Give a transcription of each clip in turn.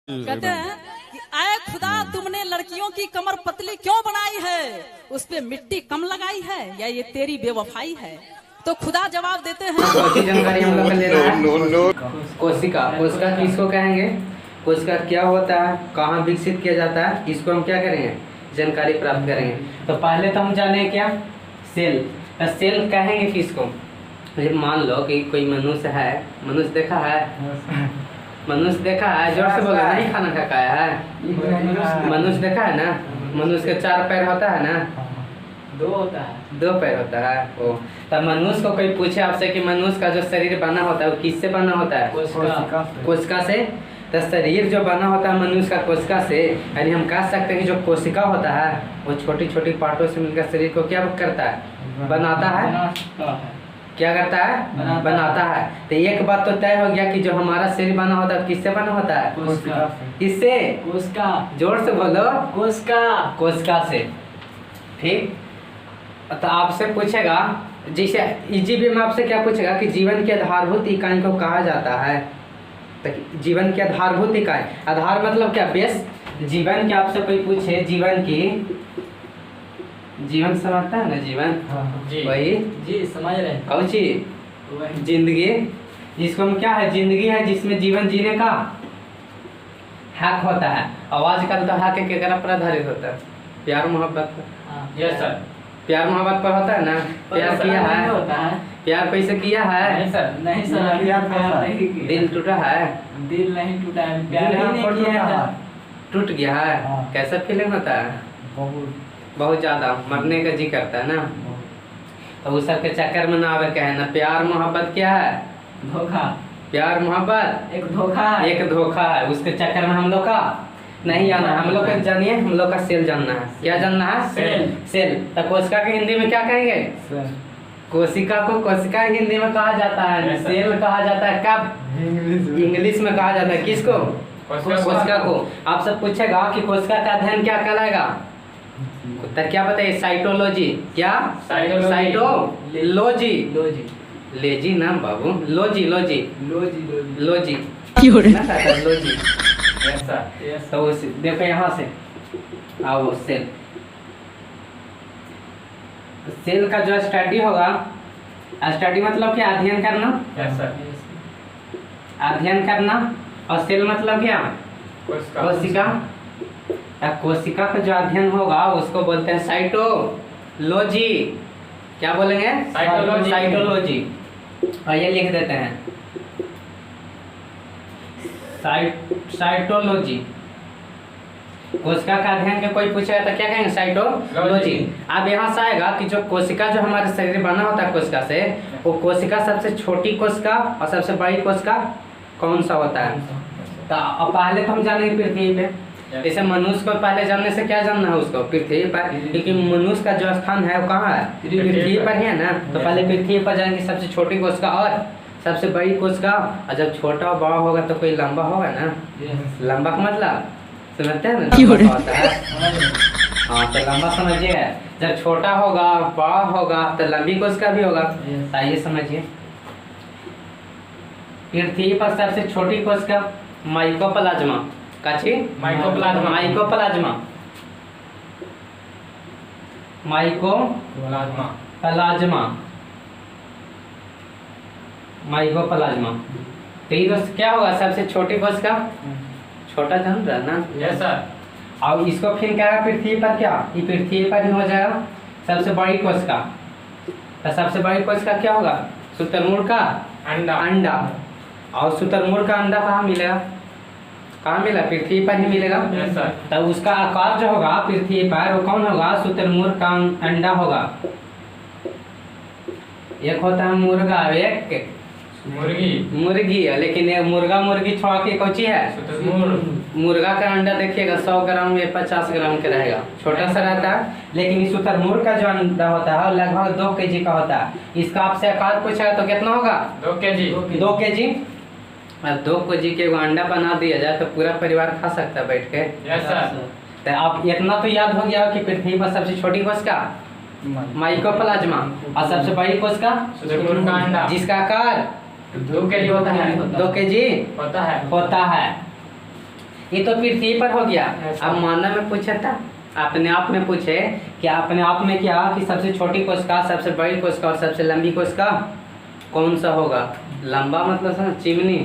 कहते हैं कि आए खुदा तुमने लड़कियों की कमर पतली क्यों बनाई है, उस पे मिट्टी कम लगाई है या ये तेरी बेवफाई है। तो खुदा जवाब देते हैं जानकारी हम लोग ले रहा है। कोशिका कोशिका किसको कहेंगे, कोशिका क्या होता है, कहाँ विकसित किया जाता है, इसको हम क्या करेंगे जानकारी प्राप्त करेंगे। तो पहले तो हम जाने क्या सेल, सेल कहेंगे किसको। मान लो कि कोई मनुष्य है, मनुष्य देखा है, मनुष्य देखा है, जोर से बोलो, नहीं खाना खा खाया है, मनुष्य देखा है ना, मनुष्य के 4 पैर होता है ना, 2 होता है, 2 पैर होता है। ओ तब मनुष्य को कोई पूछे आपसे कि मनुष्य का जो शरीर बना होता है वो किससे बना होता है, कोशिका से। तो शरीर जो बना होता है मनुष्य का कोशिका से, यानी हम कह सकते हैं कि जो कोशिका होता है वो छोटी छोटी पार्टों से मिलकर शरीर को क्या करता है, बनाता है। क्या करता है, बनाता है। तो एक बात तो तय हो गया कि जो हमारा शरीर बना होता है किससे बना होता है, किससे, कोशिका, जोर से बोलो, कोशिका, कोशिका से। ठीक, तो आपसे पूछेगा, जैसे इजी में आपसे क्या पूछेगा कि जीवन की आधारभूत इकाई को कहा जाता है। तो जीवन की आधारभूत इकाई, आधार मतलब क्या, बेस। जीवन की आपसे कोई पूछे, जीवन की, जीवन समझता है ना, जीवन जी वही जी समझ रहे हैं। कौन सी जिंदगी, जिसको हम क्या है, जिंदगी है जिसमें जीवन जीने का हक होता है। आवाज का तो हक के पर आधारित होता है, प्यार मोहब्बत पर। यस सर, प्यार मोहब्बत पर होता है ना, प्यार किया है, होता है, प्यार कैसे किया है, नहीं सर, नहीं सर, प्यार नहीं किया, दिल टूटा है, दिल नहीं टूटा है, प्यार ही नहीं किया है, टूट गया है। कैसा फीलिंग होता है, बहुत ज्यादा, मरने का जी करता है ना। तो उस सब के चक्कर में ना आवे कहे ना, प्यार मोहब्बत क्या है, धोखा, प्यार मोहब्बत एक धोखा है, एक धोखा है। उसके चक्कर में हम लोग का नहीं आना है, हम लोग का जानिए, हम लोग का सेल जानना है। क्या जानना है, सेल। सेल। तो कोशिका के हिंदी में क्या कहेंगे, कोशिका को कोशिका हिंदी में कहा जाता है, सेल कहा जाता है। कब इंग्लिश में कहा जाता है, किसको, कोशिका को। आप सब पूछेगा कि कोशिका का अध्ययन क्या कहलाएगा, तो क्या बताइए, साइटोलॉजी। क्या, साइटोलॉजी, लोजी, लेजी नाम बाबू, लोजी लोजी लोजी, लोजी लोजी। यस सर, यस तो देखो यहाँ से आओ, सेल, सेल का जो स्टडी होगा, स्टडी मतलब क्या, अध्ययन करना, यस सर, अध्ययन करना। और सेल मतलब क्या, कोशिका। कोशिका का जो अध्ययन होगा उसको बोलते हैं साइटोलॉजी। क्या बोलेंगे, साइटोलॉजी, साइटोलॉजी। और ये लिख देते हैं साइटोलॉजी। कोशिका का अध्ययन के कोई पूछेगा तो क्या कहेंगे, साइटोलॉजी। अब यहाँ से आएगा कि जो कोशिका जो हमारे शरीर बना होता है कोशिका से, वो कोशिका सबसे छोटी कोशिका और सबसे बड़ी कोशिका कौन सा होता है। तो पहले तो हम जानेंगे पृथ्वी पे, जैसे मनुष्य को पहले जानने से क्या जानना है उसको, पृथ्वी पर, क्योंकि मनुष्य का जो स्थान है वो कहाँ है, पृथ्वी पर है ना। तो पहले पृथ्वी पर जाएंगे, सबसे छोटी कोशिका और सबसे बड़ी कोशिका। और जब छोटा बड़ा होगा तो कोई लंबा होगा ना, लंबा का मतलब समझते हैं ना, लंबा होता है। हाँ, तो लंबा समझिए, जब छोटा होगा बड़ा होगा तो लंबी कोशिका भी होगा। आइए समझिए, पृथ्वी पर सबसे छोटी कोशिका माइकोप्लाज्मा, काची, mycoplasma, mycoplasma, plasma, plasma, mycoplasma. तो ये दोस्त क्या होगा, सबसे छोटी कोशिका, छोटा जान रहा ना। Yes sir. और इसको फिर क्या है, पृथ्वी पर क्या, ये पृथ्वी पर ही हो जाएगा सबसे बड़ी कोशिका। तो सबसे बड़ी कोशिका क्या होगा, शुतुरमुर्ग का अंडा, अंडा। और शुतुरमुर्ग का अंडा कहाँ मिलेगा, कहाँ मिला, पृथ्वी पर ही मिलेगा। Yes sir. तो उसका आकार जो होगा पृथ्वी पर वो कौन होगा, शुतुरमुर्ग का अंडा होगा। एक होता है मुर्गा, एक मुर्गी, मुर्गी, लेकिन ये मुर्गा मुर्गी छोड़ के कौची है, मुर्गा का अंडा देखिएगा 100 ग्राम या 50 ग्राम का रहेगा, छोटा सा रहता है। लेकिन शुतुरमुर्ग का जो अंडा होता है लगभग 2 kg का होता है। इसका आपसे आकार पूछेगा तो कितना होगा, 2 kg, 2 kg। अब 2 kg के अंडा बना दिया जाए तो पूरा परिवार खा सकता है बैठ के। Yes sir. तो आप इतना तो याद हो गया कि पृथ्वी पर सबसे छोटी कोशिका माइकोप्लाज्मा और सबसे बड़ी कोशिका शुतुरमुर्ग का अंडा, जिसका आकार 2 kg होता है, 2 kg होता है। होता है। ये तो पृथ्वी पर हो गया। ऐसा। अब मानव में पूछे था, अपने आप में पूछे कि अपने आप में क्या कि सबसे छोटी कोशिका, सबसे बड़ी कोशिका और सबसे लंबी कोशिका कौन सा होगा? लंबा मतलब समझ, चिमनी।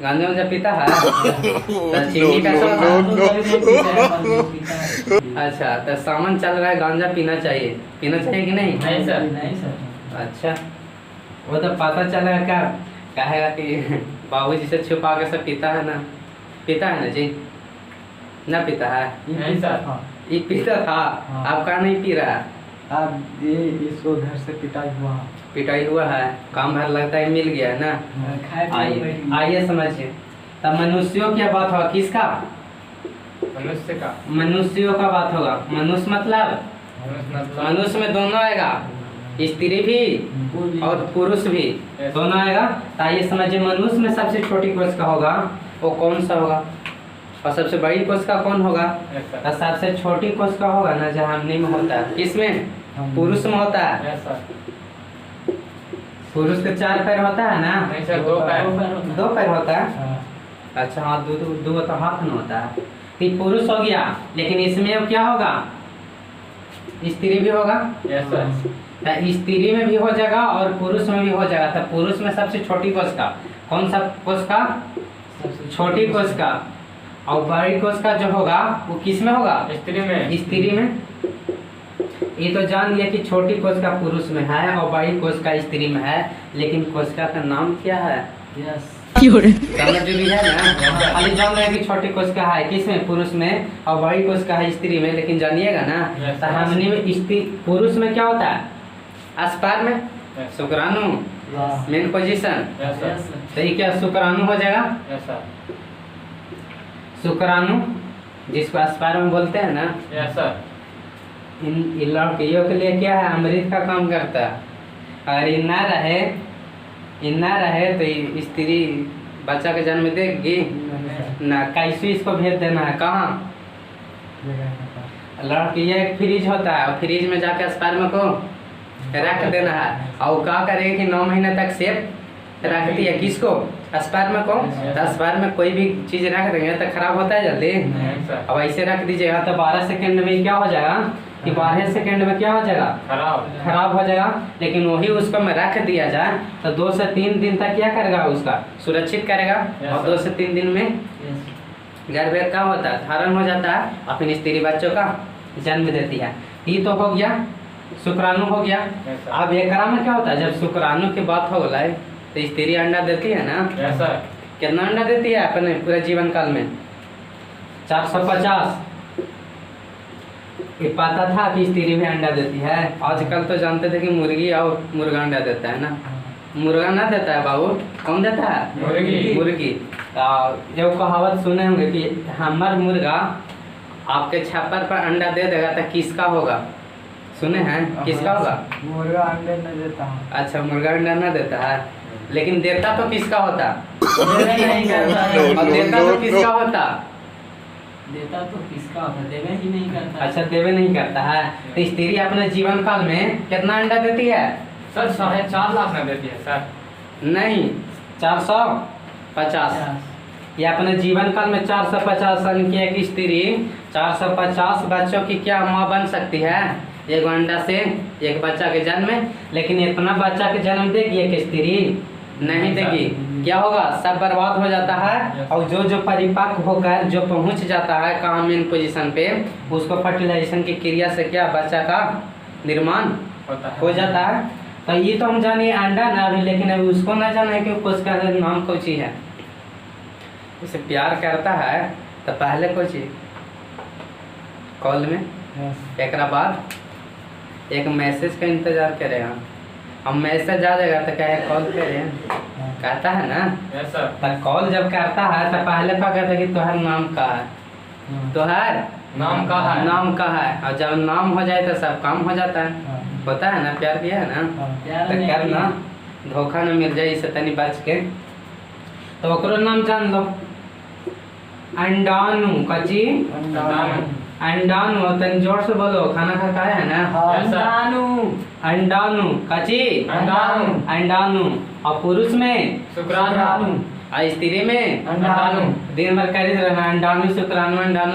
गांजा उंजा पीता है तो चिमनी कैसा होगा? अच्छा, तो सामान चल रहा है, गांजा पीना चाहिए कि नहीं? नहीं सर। नहीं सर। अच्छा, वो तो पता चला क्या कहेगा कि बाबूजी से छुपा के सब पीता है ना जी? ना पीता है? नहीं सर। ये पीता था, हाँ। आपका नहीं पी रहा? अब ये इसको घर से पिटाई हुआ है, काम भर लगता है मिल गया है ना? आइए समझिए। तब मनुष्यों की बात होगा, किसका? मनुष्य का। मनुष्यों का बात होगा। मनुष्य मतलब मनुष्य में दोनों आएगा, स्त्री भी और पुरुष भी दोनों आएगा। तो आइए समझिए, मनुष्य में सबसे छोटी कोशिका होगा वो कौन सा होगा, और सबसे बड़ी कोशिका कौन होगा? ऐसा। तो सबसे छोटी कोशिका होगा ना जहां में होता है, किसमें? पुरुष में होता है। ऐसा। पुरुष के 4 पैर होता है ना? नहीं सर, 2 पैर। 2 पैर होता है। अच्छा हाँ, दो तो हाथ में होता है। तो ये पुरुष हो गया, लेकिन इसमें अब क्या होगा? स्त्री भी होगा। ऐसा। तो स्त्री में भी हो जाएगा और पुरुष में भी हो जाएगा। तो पुरुष में सबसे छोटी कोशिका कौन सा कोशिका? छोटी कोशिका। और बड़ी कोशिका जो होगा वो किस में होगा? स्त्री में। स्त्री में। ये तो जान लिया कि छोटी कोशिका पुरुष में है और बड़ी कोशिका स्त्री में है, लेकिन कोशिका का नाम क्या है? समझ भी है ना? खाली जान रहे हैं कि छोटी कोशिका है किसमें? पुरुष में, और बड़ी कोशिका है स्त्री में, लेकिन जानिएगा ना तो हमने में स्त्री पुरुष में क्या होता है? अस्पर्म में, शुक्राणु, मेन पोजीशन। ऐसा। तो ये क्या शुक्राणु हो जाएगा? ऐसा। शुक्राणु जिसको अस्पर्म बोलते हैं ना, ऐसा। इन लड़कियों के लिए क्या है? अमृत का काम करता है। अगर ये ना रहे तो ये स्त्री बच्चा का जन्म देगी ना। कैसे इसको भेज देना है? कहाँ? लड़कियाँ एक फ्रिज होता है और फ्रिज में जाकर स्पर्म को रख देना है, और क्या करेगी कि 9 महीने तक सेफ रखती है। किसको? स्पर्म को। तो स्पर्म में कोई भी चीज रख देंगे तो खराब होता है जल्दी? नहीं सर। अब ऐसे रख दीजिएगा तो 12 सेकंड में क्या हो जाएगा कि 12 सेकंड में क्या हो जाएगा? खराब हो जाएगा। लेकिन वही उसको में रख दिया जाए तो 2 से 3 दिन तक क्या करेगा? उसका सुरक्षित करेगा। और 2 से 3 दिन में गर्भ का होता है, धारण हो जाता है, और फिर स्त्री बच्चों का जन्म देती है। ये तो हो गया, शुक्राणु हो गया। अब एकरा में क्या होता है? जब शुक्राणु की बात हो गई तो स्त्री अंडा देती है ना? ऐसा। कितना अंडा देती है अपने पूरे जीवन काल में? 450। ये पता था कि स्त्री भी अंडा देती है? आजकल तो जानते थे कि मुर्गी और मुर्गा अंडा देता है ना? मुर्गा ना देता है बाबू, कौन देता है? मुर्गी। जो कहावत सुने होंगे कि हमार मुर्गा आपके छप्पर पर अंडा दे देगा तो किसका होगा? सुने हैं? किसका होगा? मुर्गा अंडे नहीं देता है। अच्छा, मुर्गा अंडा ना देता है, लेकिन देता तो किसका होता? नहीं करता है। और देता तो किसका होता? देता तो किसका होता? देवे ही नहीं करता। अच्छा, देवे नहीं करता है। तो स्त्री अपने जीवन काल में कितना अंडा देती है? सर 4.5 लाख में देती है सर। नहीं, 450। ये अपने जीवन काल में 450 संख्या की स्त्री 450 बच्चों की क्या माँ बन सकती है? एक अंडा से एक बच्चा के जन्म में। लेकिन इतना बच्चा के जन्म देगी एक स्त्री? नहीं देगी। क्या होगा? सब बर्बाद हो जाता है। और जो परिपक्व होकर जो पहुंच जाता है काम मेन पोजीशन पे, उसको फर्टिलाइजेशन की क्रिया से क्या बच्चा का निर्माण हो जाता है। तो ये तो हम जानिए अंडा ना अभी, लेकिन अभी उसको ना जाना है कि उसका नाम कौन सी है। उसे प्यार करता है तो पहले कोई चीज कॉल में, एक बाद एक मैसेज का इंतजार करेगा। हम मैसेज आ जाएगा तो क्या कॉल करें कहता है ना? तो कॉल जब करता है तो पहले क्या कहता है कि तुम्हारा नाम का है, तुम्हारा नाम का है, नाम का है। और जब नाम हो जाए तो सब काम हो जाता है। होता है ना? प्यार किया है ना? तो करना धोखा न मिल जाए, इसे तनी बच के। तो ओकरो नाम जान लो, अंडाणु। कची? अंडाणु। तनी जोर से बोलो, खाना खा है ना? अंडाणु। कची? अंडाणु। अंडाणु। और पुरुष में शुक्राणु। और स्त्री में अंडाणु। दिन भर करी रहना अंडाणु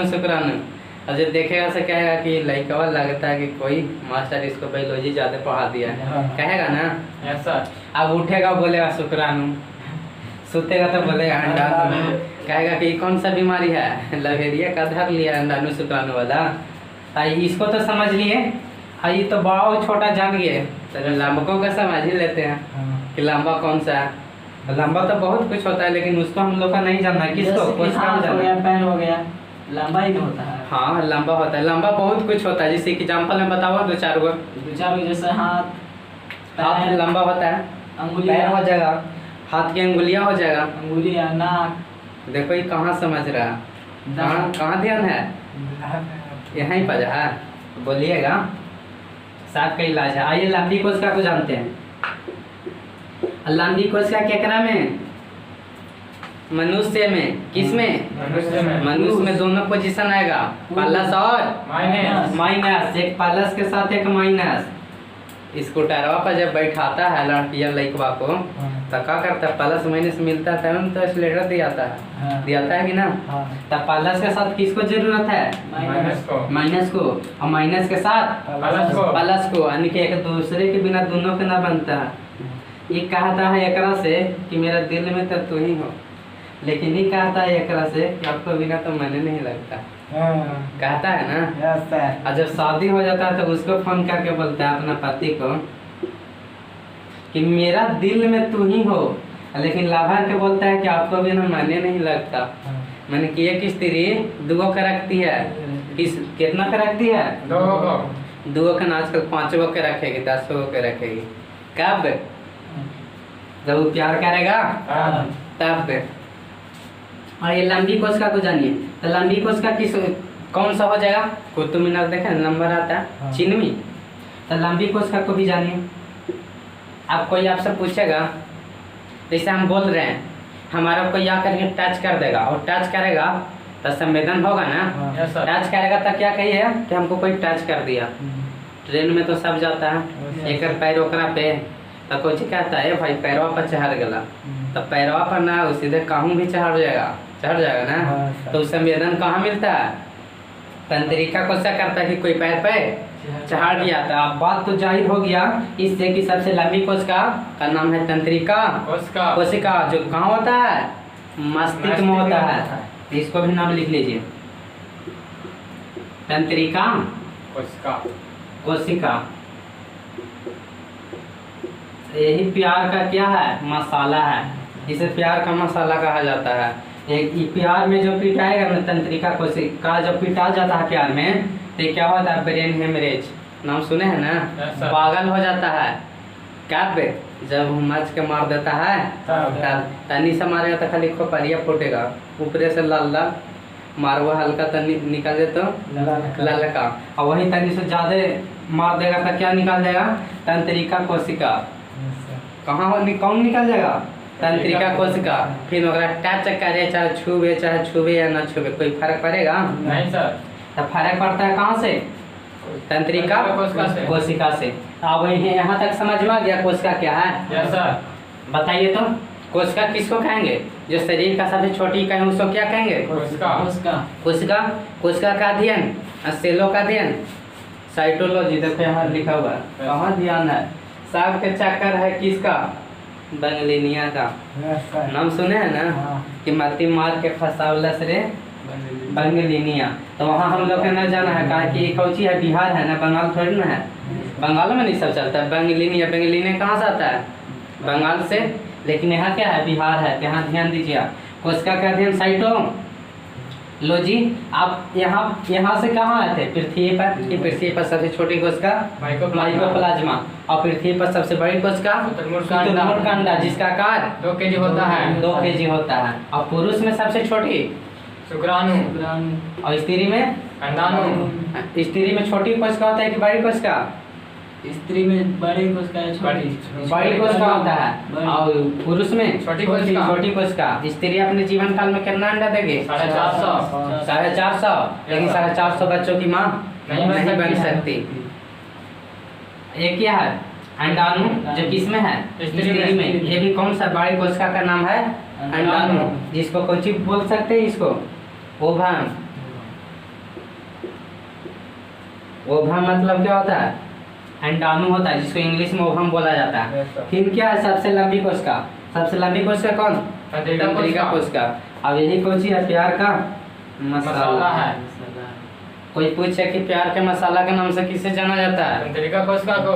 शुक्राणु। और जब देखेगा से कहेगा कि लड़का लगता है कि कोई मास्टर इसको बायोलॉजी ज्यादा पढ़ा दिया है, हाँ। कहेगा ना। Yes sir. अब उठेगा बोलेगा शुक्राणु, सुतेगा तो बोलेगा अंडाणु, कहेगा कि कौन सा बीमारी है, लवेरिया का धर लिया अंडाणु शुक्राणु वाला। इसको तो समझ लिए, ये तो बड़ा और छोटा जान गए, तो लंबकों का समझ ही लेते हैं कि लंबा कौन सा है। लंबा तो बहुत कुछ होता है, लेकिन उसको हम लोग का नहीं जानना। किसको जैसे कि हाथ हो गया, पैर हो गया, लंबा ही तो होता है। हाँ लंबा होता है, लंबा बहुत कुछ होता है। जैसे एग्जाम्पल में बताओ 2-4 गो। जैसे हाथ हाथ लंबा होता है, पैर हो जाएगा, हाथ की अंगुलियां हो जाएगा, अंगुलियां, नाक। देखो ये कहाँ समझ रहा है, कहाँ ध्यान है, यहीं पर है, बोलिएगा। सांप का इलाज है। आइए लंबी कोशिका को जानते हैं। लंबी कोशिका केकरा में, मनुष्य में, किस में, मनुष्य में दोनों पोजीशन आएगा, प्लस और माइनस। एक प्लस के साथ एक माइनस। स्कूटरवा पर जब बैठाता है लड़किया लड़कवा को, तो क्या करता है, प्लस माइनस मिलता है तब तो एक्सीलरेटर दियाता है कि ना। तब प्लस के साथ किसको जरूरत है, माइनस को, और माइनस के साथ प्लस को, यानी कि एक दूसरे के बिना दोनों के ना बनता है। ये कहता है एकरा से कि मेरा दिल में तो तू ही हो, लेकिन ये कहता है एकरा से कि आपको बिना तो मैंने नहीं लगता, कहता है ना। और जब शादी हो जाता है तो उसको फोन करके बोलता है अपना पति को कि मेरा दिल में तू ही हो, लेकिन लाभार के बोलता है कि आपको बिना मैंने नहीं लगता। मैंने कि एक स्त्री 2 का रखती है, कितना का रखती है, 2 का, आजकल 5 गो के रखेगी, 10 गो के रखेगी। कब, जब वो प्यार करेगा तब। और ये लंबी कोशिका को जानिए। तो लंबी कोशिका किस कौन सा हो जाएगा, कुतुब मीनार देखें नंबर आता है, चिन्हवी। तो लंबी कोशिका को भी जानिए। अब कोई आपसे पूछेगा, जैसे हम बोल रहे हैं, हमारा कोई आकर के टच कर देगा, और टच करेगा तो संवेदन होगा ना। टच करेगा तो क्या कहिए कि हमको कोई टच कर दिया। ट्रेन में तो सब जाता है, एक पैर ओकरा पे, तो कुछ कहता है भाई पैरवा पर चढ़ गला, तो पैरवा पर ना सीधे कहूँ भी चढ़ जाएगा ना। तो संवेदन कहाँ मिलता है, तंत्रिका को क्या करता है कि कोई पैर पे चढ़ गया। तो अब बात तो जाहिर हो गया इससे कि सबसे लंबी कोशिका का नाम है तंत्रिका कोशिका, जो कहाँ होता है, मस्तिष्क में होता है। इसको भी नाम लिख लीजिए, तंत्रिका कोशिका। यही प्यार का क्या है, मसाला है, इसे प्यार का मसाला कहा जाता है। एक प्यार में जो पिटाएगा ना, तंत्रिका कोशिका जब पिटा जाता है प्यार में, तो क्या होता है, ब्रेन हेमरेज, नाम सुने हैं ना, पागल हो जाता है। कब, जब मच के मार देता है तब। तनी से मारेगा तो खाली खोपड़िया फूटेगा, ऊपरे से लाल लाल मारवा हल्का तनी निकल दे तो लाल का, और वही तनी से ज्यादा मार देगा तो क्या निकल जाएगा, तंत्रिका कोशिका। कहाँ कौन निकल जाएगा, तंत्रिका कोशिका। फिर टच करे, चाहे छुबे या ना छुबे, कोई फर्क पड़ेगा नहीं सर। तो फर्क पड़ता है कहाँ से, तंत्रिका कोशिका से। अब यहाँ तक समझ में आ गया कोशिका क्या है। Yes sir. बताइए तो कोशिका किसको कहेंगे, जो शरीर का सबसे छोटी इकाई उसको क्या कहेंगे, कोशिका का अध्ययन, सेलों का अध्ययन, साइटोलॉजी। देखो यहाँ लिखा हुआ है, कहाँ ध्यान है। सांप के चक्कर है किसका, बंगलिनिया का। नाम सुने हैं ना, कि मती मार के फसावलस रे बंगलिनिया। तो वहाँ हम लोग ना जाना है, कहा कि कौची है, बिहार है ना, बंगाल थोड़ी ना है। बंगाल में नहीं सब चलता है, बंगलिनिया कहाँ से आता है, बंगाल से, लेकिन यहाँ क्या है, बिहार है। यहाँ ध्यान दीजिए आप, कोशिका का अध्ययन साइटोलॉजी। आप यहाँ से कहाँ आए थे, पृथ्वी पर, कि पृथ्वी पर सबसे छोटी कोशिका माइकोप्लाज्मा, और पृथ्वी पर सबसे बड़ी कोशिका शुतुरमुर्ग अंडा, जिसका आकार 2 kg होता है। 2 kg होता है। और पुरुष में सबसे छोटी शुक्राणु, और स्त्री में अंडाणु। स्त्री में छोटी कोशिका होता है कि बड़ी कोशिका, स्त्री में बड़ी कोशिका है, बड़ी कोशिका होता है, और पुरुष में छोटी कोशिका। स्त्री अपने जीवन काल में कितना अंडा देगी, 450। लेकिन 450 बच्चों की माँ नहीं बन सकती। एक क्या है, अंडाणु, जो किसमें है, स्त्री में। ये भी कौन सा बड़ी कोशिका का नाम है, अंडाणु, जिसको कोई चीज बोल सकते हैं इसको ओवम। ओवम मतलब क्या होता है? अंडाणु होता है, जिसको इंग्लिश में ओवम बोला जाता है। Yes, sir. फिर क्या है सबसे लंबी कोशिका? सबसे लंबी कोशिका कौन? तंत्रिका कोशिका। अब यही कोशिका है प्यार का मसाला है। कोई पूछे कि प्यार के मसाला के नाम से किसे जाना जाता है? तंत्रिका कोशिका को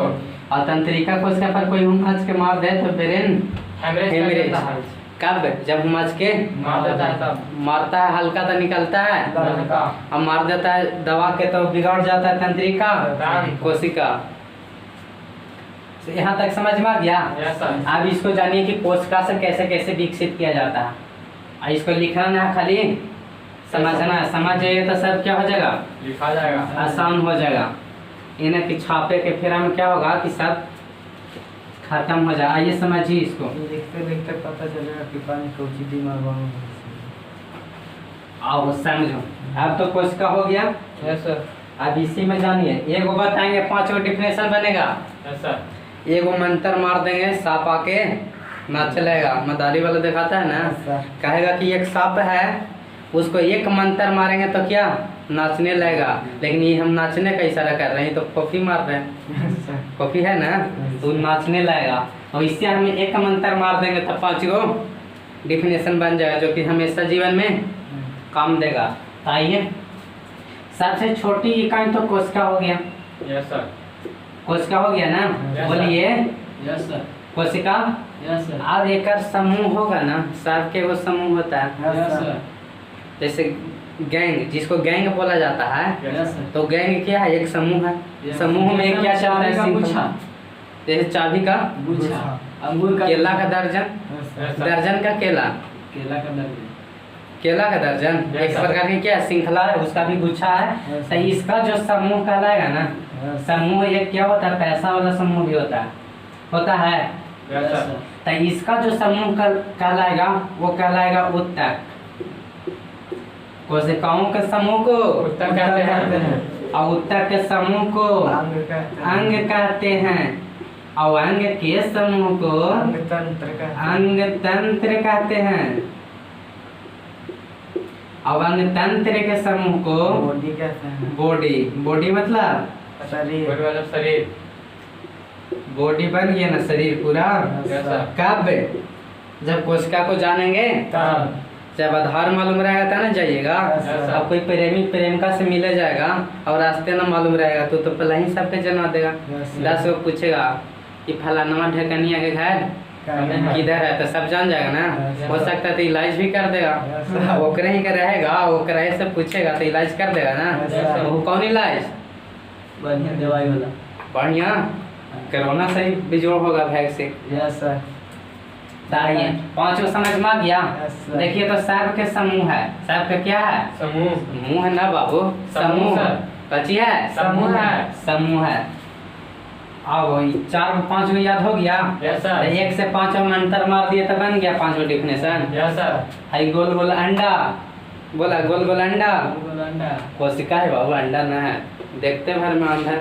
और तंत्रिका कोशिका पर कोई मच के मार दे तो ब्रेन हेमरेज कर हेमरेज। देता है। कब? जब मच के मार देता है तब। मारता है हल्का तो निकलता है, तंत्रिका और मार देता है दबा के तो बिगड़ जाता है तंत्रिका कोशिका। तो यहाँ तक समझ में आ गया? Yes, sir. अब इसको जानिए कि कोशिका से कैसे कैसे विकसित किया जाता है। और इसको लिखना ना है, खाली समझना है। समझ जाइए तो सब क्या हो जाएगा? लिखा जाएगा। आसान हो जाएगा। इन्हें कि छापे के फेरा में क्या होगा कि सब खत्म हो जाए। आइए समझिए इसको। लिखते लिखते पता चलेगा कि पानी सोची दिमाग में। आओ समझो। अब तो कोशिका हो गया। Yes sir. अब इसी में जानिए, एक गो बताएंगे 5 गो डिफिनेशन बनेगा। Yes sir. एक गो मंत्र मार देंगे, सांप आके ना चलेगा। मदारी वाला दिखाता है ना, कहेगा कि एक सांप है, उसको एक मंत्र मारेंगे तो क्या नाचने लगेगा। लेकिन ये हम नाचने का इशारा कर रहे हैं, तो कॉफी मार रहे हैं। कॉफी है ना, तो नाचने लगेगा। और इससे हम एक मंत्र मार देंगे तो 5 गो डिफिनेशन बन जाएगा, जो कि हमेशा जीवन में काम देगा। तो आइए, सबसे छोटी इकाई तो कोशिका हो गया। Yes sir. कोशिका हो गया ना, Yes, बोलिए यस सर। कोशिका। Yes sir. अब एक समूह होगा ना, सबके वो समूह होता है। Yes sir. जैसे गैंग, जिसको गैंग बोला जाता है, यस सर। तो गैंग क्या है? एक समूह है। Yes, समूह में क्या चलता है? चाबी का गुच्छा। जैसे चाबी का गुच्छा। अंगूर का केला का दर्जन, Yes, sir. दर्जन का केला, केला का दर्जन। केला का दर्जन Yes, एक sir. प्रकार की क्या श्रृंखला है, उसका भी गुच्छा है। Yes, तो sir. इसका जो समूह कहलाएगा ना, Yes. समूह एक क्या होता है? पैसा वाला समूह भी होता है। Yes sir. तो इसका जो समूह कहलाएगा वो कहलाएगा उत्तक। कोशिकाओं के समूह को उत्तर कहते हैं। और उत्तक के समूह को अंग कहते हैं। अंग कहते हैं। और अंग के समूह को अंग तंत्र कहते हैं। अंग तंत्र कहते हैं। और अंग तंत्र के समूह को बॉडी कहते हैं। बॉडी। बॉडी मतलब शरीर। बॉडी वाला शरीर। बॉडी बन गया ना, शरीर पूरा। Yes sir. कब? जब कोशिका को जानेंगे, तब। जब आधार मालूम रहेगा तब ना जाइएगा। Yes, sir. अब कोई प्रेमी प्रेमिका से मिले जाएगा और रास्ते ना मालूम रहेगा तो पहले ही सबके जना देगा। Yes, sir. 10 लोग पूछेगा कि फलाना ढेकनिया के घर कहते हैं। किधर है, तो सब जान जाएगा ना। Yes, हो sir. सकता है तो इलाज भी कर देगा। Yes, sir. ओकरे ही का रहेगा, ओकरे से पूछेगा तो इलाज कर देगा ना। Yes, sir. वो कौन इलाज? बढ़िया दवाई वाला। बढ़िया कोरोना से ही बिजोड़ होगा वैक्सीन। Yes sir. ताइए 5 को समझ में आ गया। Yes, sir. देखिए तो सर्प के समूह है। सर्प का क्या है? समूह। मुंह है ना बाबू, समूह, समूह सर। कची है? समूह है। समूह है। अब वही 4 में 5 को याद हो गया। Yes sir. 1 से 5 में अंतर मार दिए तो बन गया 5 डिफिनेशन। Yes sir. है गोल गोल अंडा, बोला गोल गोल अंडा अंडा। कोशिका है बाबू, अंडा ना है। देखते भर में अंडा।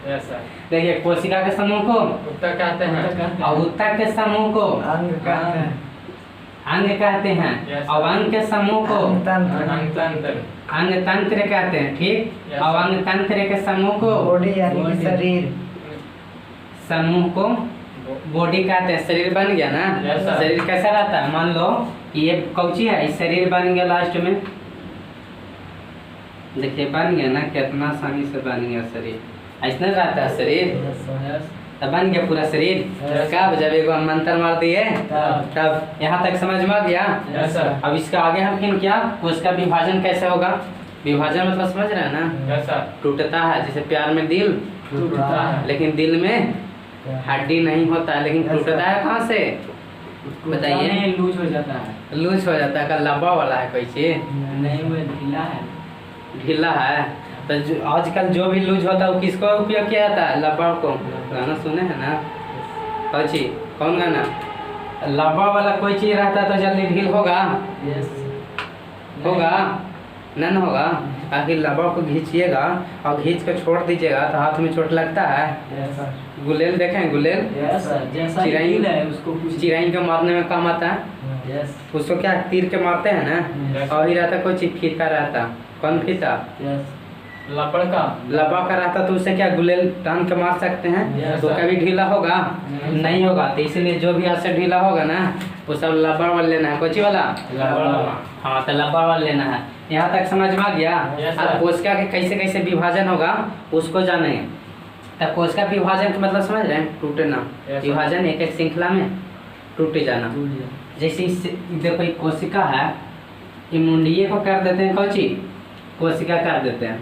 Yes sir. देखिए कोशिका के समूह को उत्तर कहते हैं। और उत्तक के समूह को अंग कहते हैं। अंग कहते हैं। Yes, और अंग के समूह को अंग तंत्र। अंगतंत्र। अंग तंत्र कहते हैं। ठीक। Yes, और sir. अंग तंत्र के समूह को बॉडी यानी कि शरीर। समूह को बॉडी कहते हैं। शरीर बन गया ना। Yes, sir. शरीर कैसा रहता है? मान लो कि ये कौची है, इस शरीर बन गया लास्ट में। देखिए बन गया ना, कितना आसानी से बन गया शरीर। ऐसा रहता है शरीर, यस सर। तो बन गया पूरा शरीर। Yes. कब? जब एक मंत्र मार दिए तब। तब। यहाँ तक समझ में आ गया। Yes sir. अब इसका आगे हम फिर क्या, उसका विभाजन कैसे होगा? विभाजन मतलब समझ रहे हैं ना? Yes sir. टूटता है, जैसे प्यार में दिल टूटता है। लेकिन दिल में हड्डी नहीं होता है, लेकिन Yes, टूटता sir. है कहाँ से? बताइए। लूज हो जाता है। लूज हो जाता है। का लंबा वाला है कोई चीज नहीं वो ढीला है। ढीला है। तो आजकल जो भी लूज होता है वो किसको उपयोग किया जाता है? लब्बा को। गाना सुने हैं ना? कौची? कौन गाना? लब्बा वाला कोई चीज रहता है तो जल्दी ढील होगा? यस। होगा? नन होगा। आखिर लबा को घींचिएगा और घींच कर छोड़ दीजिएगा तो हाथ में चोट लगता है। Yes sir. गुलेल देखें, गुलेल यस सर, जैसा चिराई- हील है उसको कुछ चिराई को मारने में काम आता है। यस उसको क्या तीर के मारते हैं ना, Yes. और ही रहता कोई चीज फीता रहता। कौन फीता? यस लपड़ का लबा का रहता तो उससे क्या गुलेल टान के मार सकते हैं। Yes, तो sir. कभी ढीला होगा नहीं, नहीं होगा। तो इसीलिए जो भी हाथ से ढीला होगा ना वो सब लबा वाला लेना है। कोची वाला? लबड़। हाँ, तो लबा वाला लेना है। यहाँ तक समझ में आ गया। Yes, sir. अब कोशिका के कैसे कैसे विभाजन होगा उसको जानेंगे। तब कोशिका विभाजन का मतलब समझ रहे हैं? टूटना। Yes, sir. विभाजन एक एक श्रृंखला में टूट जाना। जैसे देखो एक कोशिका है, ये मुंडिये को कर देते हैं कोची, कोशिका कर देते हैं।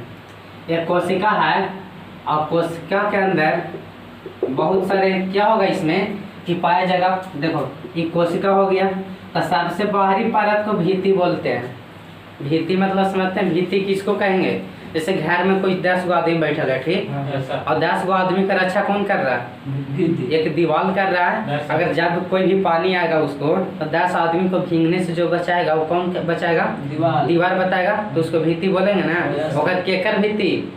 एक कोशिका है और कोशिका के अंदर बहुत सारे क्या होगा इसमें कि पाया जाएगा। देखो ये कोशिका हो गया तो सबसे बाहरी परत को भित्ति बोलते हैं। भित्ति मतलब समझते हैं? भित्ति किसको कहेंगे? जैसे घर में कोई 10 गो आदमी बैठा है, ठीक, Yes, sir. और 10 गो आदमी का रक्षा कौन कर रहा है? एक दीवार कर रहा है। Yes, sir. अगर जब कोई भी पानी आएगा उसको तो 10 आदमी को भीगने से जो बचाएगा वो कौन बचाएगा? दीवार। दीवार बताएगा तो उसको भित्ति बोलेंगे ना। Yes, sir. ओकर केकर भित्ति?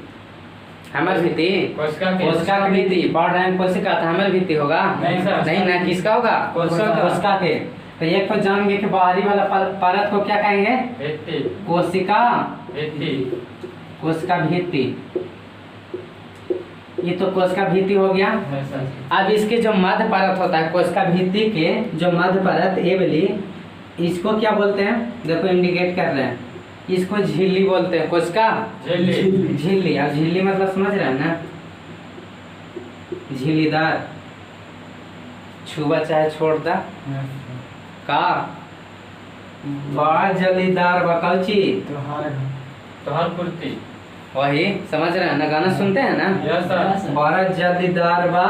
हमर भित्ति। कोशिका की कोशिका की भित्ति। पढ़ रहे हैं कोशिका तो हमर भित्ति होगा नहीं, सर। नहीं ना, किसका होगा? कोशिका का। कोशिका के। तो एक तो जान गए कि बाहरी वाला परत को क्या कहेंगे? भित्ति कोशिका। भित्ति कोशिका भित्ति। ये तो कोशिका भित्ति हो गया। Yes, sir. अब इसके जो मध्य परत होता है कोशिका भित्ति के जो मध्य परत ये वाली, इसको क्या बोलते हैं? देखो इंडिकेट कर रहे हैं, इसको झिल्ली बोलते हैं। कोशिका झिल्ली झिल्ली। अब झिल्ली मतलब समझ रहे हैं ना? झिल्लीदार, छुआ चाहे छोड़ दा का बड़ा जलीदार बकौची, तो हर कुर्ती वही समझ रहे हैं ना? गाना सुनते हैं ना? Yes, sir. बड़ा जलीदार बा।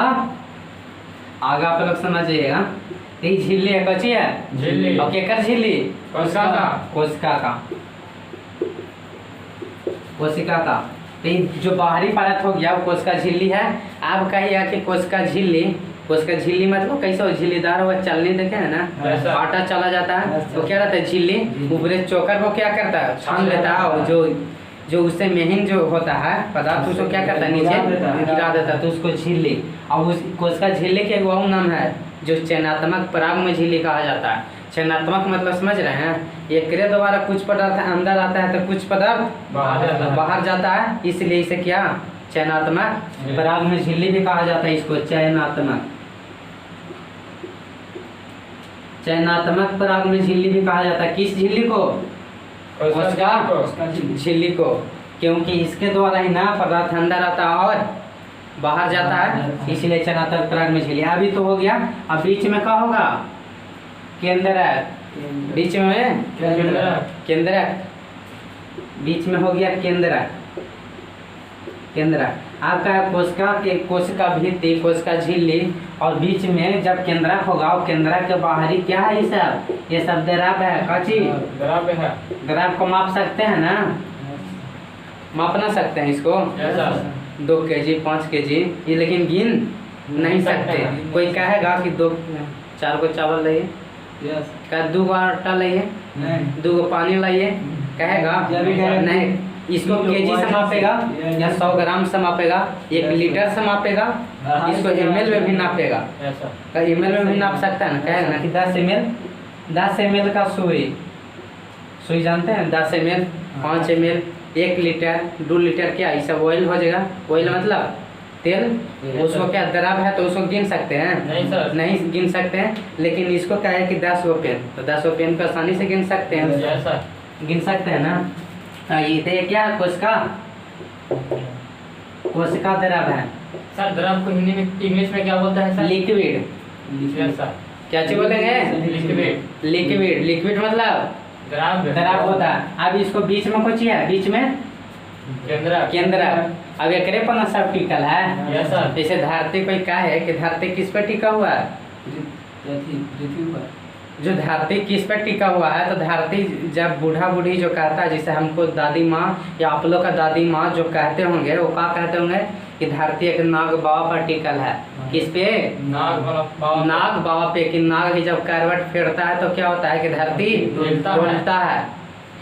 आगे आप लोग समझिएगा। ये झिल्ली है, कौची है? झिल्ली और केकर झिल्ली? कोशिका का कोशिका का। कोशिका का। तो ये जो बाहरी परत हो गया वो कोशिका झिल्ली है। आप कहिए कि कोशिका झिल्ली, कोशिका झिल्ली मतलब कैसे हो? झिल्लीदार हो, चलने देखे है ना? Yes, sir. आटा चला जाता है Yes, sir. तो क्या रहता है? झिल्ली। ऊपरी चोकर को क्या करता है? छान देता है। और जो उससे मेहन जो होता है पदार्थ उसको क्या करता है? नीचे गिरा देता है तो उसको झिल्ली। और उस कोशिका झिल्ली के वो नाम है जो चयनात्मक पराग में झिल्ली कहा जाता है। चयनात्मक मतलब समझ रहे हैं? एक द्वारा कुछ पदार्थ अंदर आता है तो कुछ पदार्थ बाहर जाता है, इसलिए इसे क्या? चयनात्मक पराग में झिल्ली भी कहा जाता है। इसको चयनात्मक पराग में झिल्ली भी कहा जाता है। किस झिल्ली को? कोशिका झिल्ली को। क्योंकि इसके द्वारा ही ना पदार्थ अंदर आता है और बाहर जाता है, इसलिए चयनात्मक पराग में झिल्ली। अभी तो हो गया। अब बीच में क्या होगा? केंद्रक। बीच में केंद्रक। बीच में हो गया केंद्रक। केंद्रक आपका कोशिका भित्ति, कोशिका झिल्ली, और बीच में जब केंद्रक होगा और केंद्रक के बाहरी क्या है? ये सब द्रव है। काची द्रव्य है। द्रव को माप सकते हैं ना? माप ना सकते हैं इसको? Yes, sir. 2 kg 5 kg ये, लेकिन गिन नहीं सकते। कोई कहेगा कि 4 को चावल लाइए, यस 2 गो आटा लाइए, नहीं 2 गो पानी लाइए, कहेगा? नहीं। इसको केजी से मापेगा या 100 ग्राम से मापेगा, 1 लीटर से मापेगा, इसको ml में भी नापेगा। Yes, sir. तो ml में भी नाप सकता है ना? कहेगा ना कि 10 ml का सुई जानते हैं? 10 ml 5 ml 1 लीटर 2 लीटर क्या ये सब ऑयल हो जाएगा। ऑयल मतलब तेल। उसको क्या द्रव है तो उसको गिन सकते हैं? नहीं सर। नहीं गिन सकते हैं। लेकिन इसको क्या है कि 10 गो पेन, तो 10 गो पेन को आसानी से गिन सकते हैं। Yes, sir. गिन सकते हैं ना? ये तो क्या है? कोशिका द्रव है। सर द्रव को हिंदी में इंग्लिश में क्या बोलता है सर? लिक्विड। Yes, sir. क्या चीज बोलेंगे? लिक्विड लिक्विड मतलब द्रव्य द्रव होता है। अब इसको बीच में कुछ है, बीच में केंद्रक। अब एकरे पर ना सब टिकल है। Yes, sir. जैसे धरती कोई क्या है कि धरती किस पर टिका हुआ है? पृथ्वी पर जो धरती किस पर टिका हुआ है? तो धरती जब बूढ़ा बूढ़ी जो कहता है, जैसे हमको दादी माँ या आप लोग का दादी माँ जो कहते होंगे वो क्या कहते होंगे कि धरती एक नाग बाबा पर टिकल है। किस पे? नाग बाबा पे। कि नाग ही जब करवट फेरता है तो क्या होता है कि धरती डोलता है। डोलता है।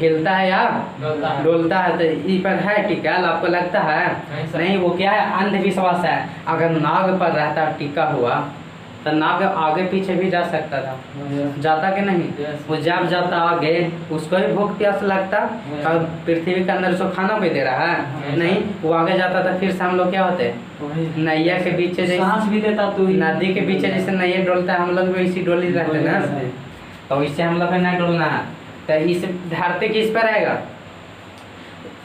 हिलता है या डोलता है। डोलता है, तो ई पर है टिका, आपको लगता है? नहीं सर। नहीं, वो क्या है, अंधविश्वास है। अगर नाग पर रहता टिका हुआ तो नाग आगे पीछे भी जा सकता था, जाता कि नहीं? Yes. वो जब जाता आगे उसको भी भूख प्यास लगता, Yes. और पृथ्वी के अंदर उसको खाना कोई दे रहा है? Yes. नहीं, वो आगे जाता था, फिर से हम लोग क्या होते, नैया के बीच सांस भी देता तू ही। नदी के पीछे जैसे नैया डोलता है, हम लोग भी इसी डोली रहते ना, तो इससे हम लोग को ना डोलना है। तो इस धरती किस पर रहेगा?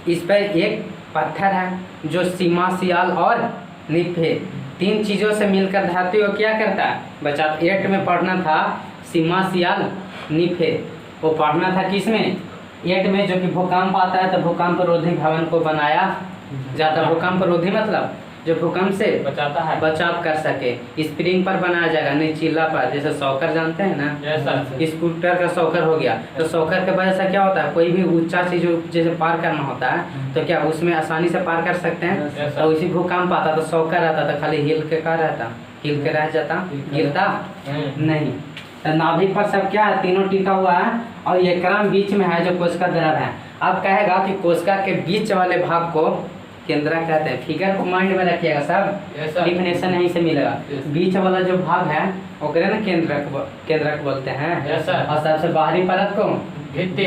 इस पर एक पत्थर है जो सीमा, सियाल और निफे, 3 चीजों से मिलकर धरती को क्या करता है बच्चा? 8 में पढ़ना था, सीमा, सियाल, निफे। वो पढ़ना था किसमें? 8 में, जो कि भूकंप आता है तो भूकंप रोधी भवन को बनाया जाता। भूकंप रोधी मतलब जो भूकंप से बचाता है। बचाव कर सके। स्प्रिंग पर बनाया जाएगा, नीचीला पर, जैसे सॉकर जानते हैं ना, यस सर। स्कूटर का सॉकर हो गया। तो सॉकर के वजह से क्या होता है, कोई भी ऊंचा चीज जैसे पार करना होता है तो क्या उसमें आसानी से पार कर सकते हैं। Yes, sir. तो इसी भूकंप आता तो सॉकर आता तो खाली हिल के का रहता, हिल के रह जाता, गिरता नहीं। तो नाभिक पर सब क्या है, तीनों टिका हुआ है, और ये क्रम बीच में है जो कोशिका द्रव है। अब कहेगा कि कोशिका के बीच वाले भाग को केंद्रक कहते हैं। फिगर को माइंड में रखिएगा सब, Yes, sir. डिफिनेशन यहीं से मिलेगा। Yes. बीच वाला जो भाग है वो करे ना केंद्रक बोलते हैं। Yes, sir. और सबसे बाहरी परत को भित्ति।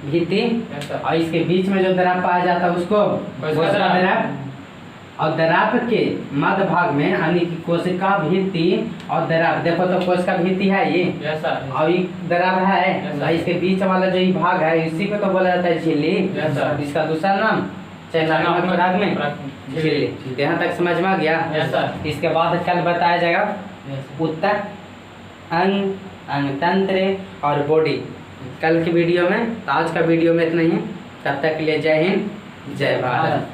भित्ति, Yes, sir. और इसके बीच में जो द्रव पाया जाता है उसको कोशिका कोशिका द्रव। द्रव। और द्रव के मध्य भाग में यानी कि कोशिका भित्ति और द्रव, देखो तो कोशिका भित्ति है ये, यस सर। और ये द्रव है। Yes, sir. और इसके बीच वाला जो ये भाग है इसी को तो बोला जाता है झिल्ली। Yes, sir. इसका दूसरा नाम चैनात्मक भाग में झिल्ली। यहाँ तक समझ में आ गया? Yes, sir. इसके बाद कल बताया जाएगा उत्तक, अंग, अंगतंत्र और बॉडी कल की वीडियो में। तो आज का वीडियो में इतना ही, तब तक के लिए जय हिंद, जय भारत।